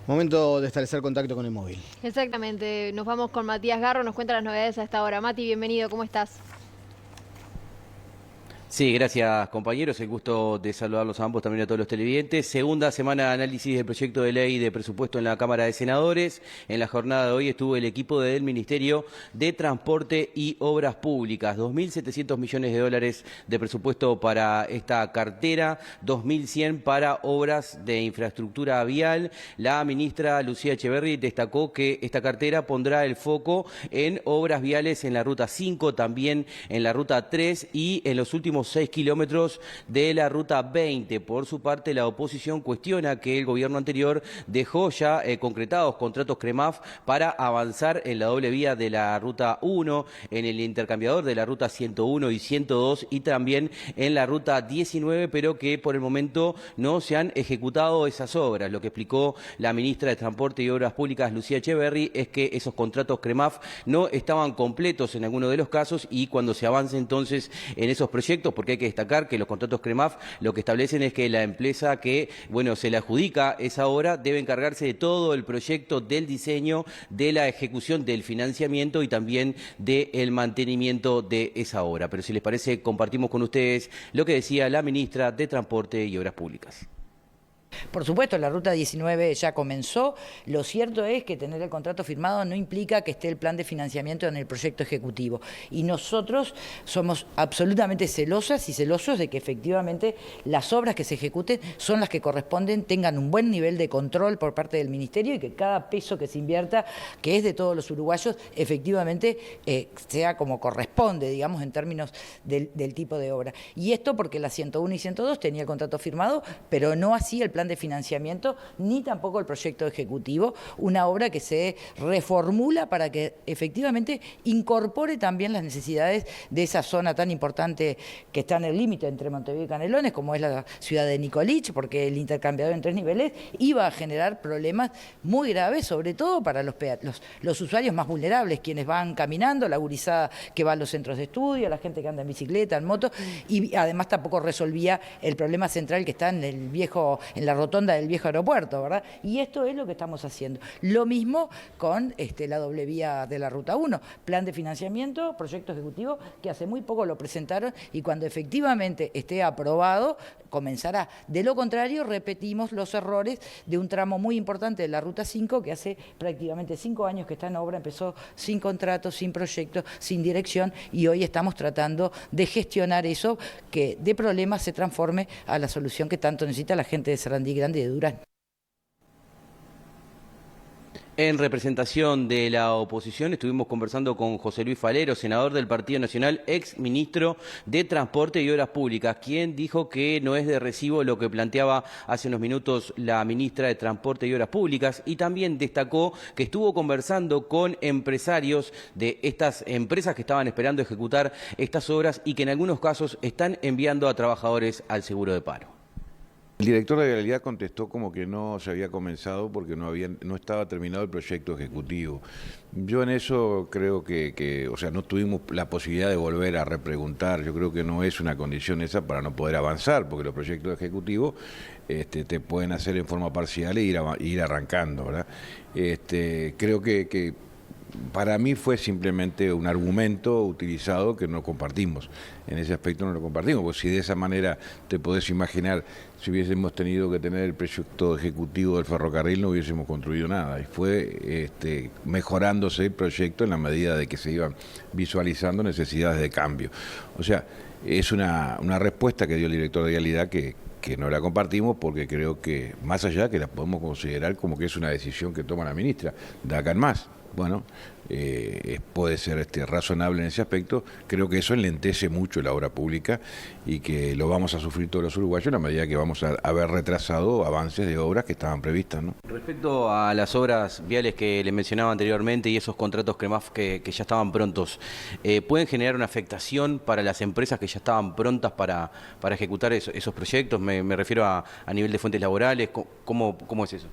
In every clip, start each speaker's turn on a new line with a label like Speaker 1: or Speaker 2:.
Speaker 1: Momento de establecer contacto con el móvil.
Speaker 2: Exactamente, nos vamos con Matías Garro, nos cuenta las novedades a esta hora. Mati, bienvenido, ¿cómo estás?
Speaker 3: Sí, gracias compañeros, el gusto de saludarlos a ambos, también a todos los televidentes. Segunda semana de análisis del proyecto de ley de presupuesto en la Cámara de Senadores. En la jornada de hoy estuvo el equipo del Ministerio de Transporte y Obras Públicas. 2.700 millones de dólares de presupuesto para esta cartera, 2.100 para obras de infraestructura vial. La ministra Lucía Echeverri destacó que esta cartera pondrá el foco en obras viales en la Ruta 5, también en la Ruta 3 y en los últimos 6 kilómetros de la Ruta 20. Por su parte, la oposición cuestiona que el gobierno anterior dejó ya concretados contratos CREMAF para avanzar en la doble vía de la Ruta 1, en el intercambiador de la Ruta 101 y 102 y también en la Ruta 19, pero que por el momento no se han ejecutado esas obras. Lo que explicó la ministra de Transporte y Obras Públicas, Lucía Echeverri, es que esos contratos CREMAF no estaban completos en alguno de los casos y cuando se avance entonces en esos proyectos, porque hay que destacar que los contratos CREMAF lo que establecen es que la empresa que, se le adjudica esa obra debe encargarse de todo el proyecto, del diseño, de la ejecución, del financiamiento y también del mantenimiento de esa obra. Pero si les parece, compartimos con ustedes lo que decía la ministra de Transporte y Obras Públicas.
Speaker 4: Por supuesto, la Ruta 19 ya comenzó. Lo cierto es que tener el contrato firmado no implica que esté el plan de financiamiento en el proyecto ejecutivo. Y nosotros somos absolutamente celosas y celosos de que efectivamente las obras que se ejecuten son las que corresponden, tengan un buen nivel de control por parte del Ministerio y que cada peso que se invierta, que es de todos los uruguayos, efectivamente sea como corresponde, digamos, en términos del tipo de obra. Y esto porque la 101 y 102 tenía el contrato firmado, pero no así el plan de financiamiento, ni tampoco el proyecto ejecutivo, una obra que se reformula para que efectivamente incorpore también las necesidades de esa zona tan importante que está en el límite entre Montevideo y Canelones, como es la ciudad de Nicolich, porque el intercambiador en 3 niveles iba a generar problemas muy graves, sobre todo para los usuarios más vulnerables, quienes van caminando, la gurizada que va a los centros de estudio, la gente que anda en bicicleta, en moto, y además tampoco resolvía el problema central que está en la rotonda del viejo aeropuerto, ¿verdad? Y esto es lo que estamos haciendo. Lo mismo con la doble vía de la Ruta 1, plan de financiamiento, proyecto ejecutivo, que hace muy poco lo presentaron y cuando efectivamente esté aprobado, comenzará. De lo contrario, repetimos los errores de un tramo muy importante de la Ruta 5, que hace prácticamente 5 años que está en obra, empezó sin contrato, sin proyecto, sin dirección, y hoy estamos tratando de gestionar eso, que de problemas se transforme a la solución que tanto necesita la gente de Sarandí Grande y de Durán.
Speaker 3: En representación de la oposición estuvimos conversando con José Luis Falero, senador del Partido Nacional, ex ministro de Transporte y Obras Públicas, quien dijo que no es de recibo lo que planteaba hace unos minutos la ministra de Transporte y Obras Públicas y también destacó que estuvo conversando con empresarios de estas empresas que estaban esperando ejecutar estas obras y que en algunos casos están enviando a trabajadores al seguro de paro.
Speaker 5: El director de Vialidad contestó como que no se había comenzado porque no estaba terminado el proyecto ejecutivo. Yo en eso creo que no tuvimos la posibilidad de volver a repreguntar. Yo creo que no es una condición esa para no poder avanzar, porque los proyectos ejecutivos te pueden hacer en forma parcial e ir arrancando, ¿verdad? Creo que para mí fue simplemente un argumento utilizado que no compartimos. En ese aspecto no lo compartimos, porque si de esa manera te podés imaginar, si hubiésemos tenido que tener el proyecto ejecutivo del ferrocarril, no hubiésemos construido nada. Y fue mejorándose el proyecto en la medida de que se iban visualizando necesidades de cambio. O sea, es una respuesta que dio el director de Vialidad que no la compartimos porque creo que, más allá que la podemos considerar como que es una decisión que toma la ministra, de acá en más. Bueno, puede ser razonable en ese aspecto. Creo que eso enlentece mucho la obra pública y que lo vamos a sufrir todos los uruguayos en la medida que vamos a haber retrasado avances de obras que estaban previstas, ¿no?
Speaker 3: Respecto a las obras viales que le mencionaba anteriormente y esos contratos CREMAF que ya estaban prontos, ¿pueden generar una afectación para las empresas que ya estaban prontas para ejecutar esos proyectos? Me refiero a nivel de fuentes laborales. ¿Cómo es eso?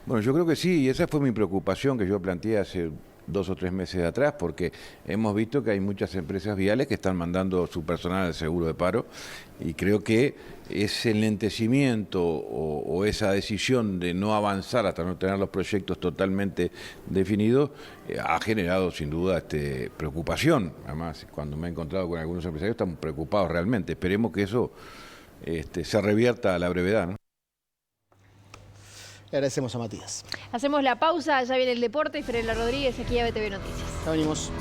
Speaker 5: Bueno, yo creo que sí, y esa fue mi preocupación que yo planteé hace 2 o 3 meses atrás, porque hemos visto que hay muchas empresas viales que están mandando su personal al seguro de paro, y creo que ese enlentecimiento o esa decisión de no avanzar hasta no tener los proyectos totalmente definidos ha generado sin duda preocupación. Además, cuando me he encontrado con algunos empresarios están preocupados realmente. Esperemos que eso se revierta a la brevedad, ¿no?
Speaker 1: Le agradecemos a Matías.
Speaker 2: Hacemos la pausa, ya viene el deporte. Fiorella Rodríguez aquí a BTV Noticias.
Speaker 1: Ya venimos.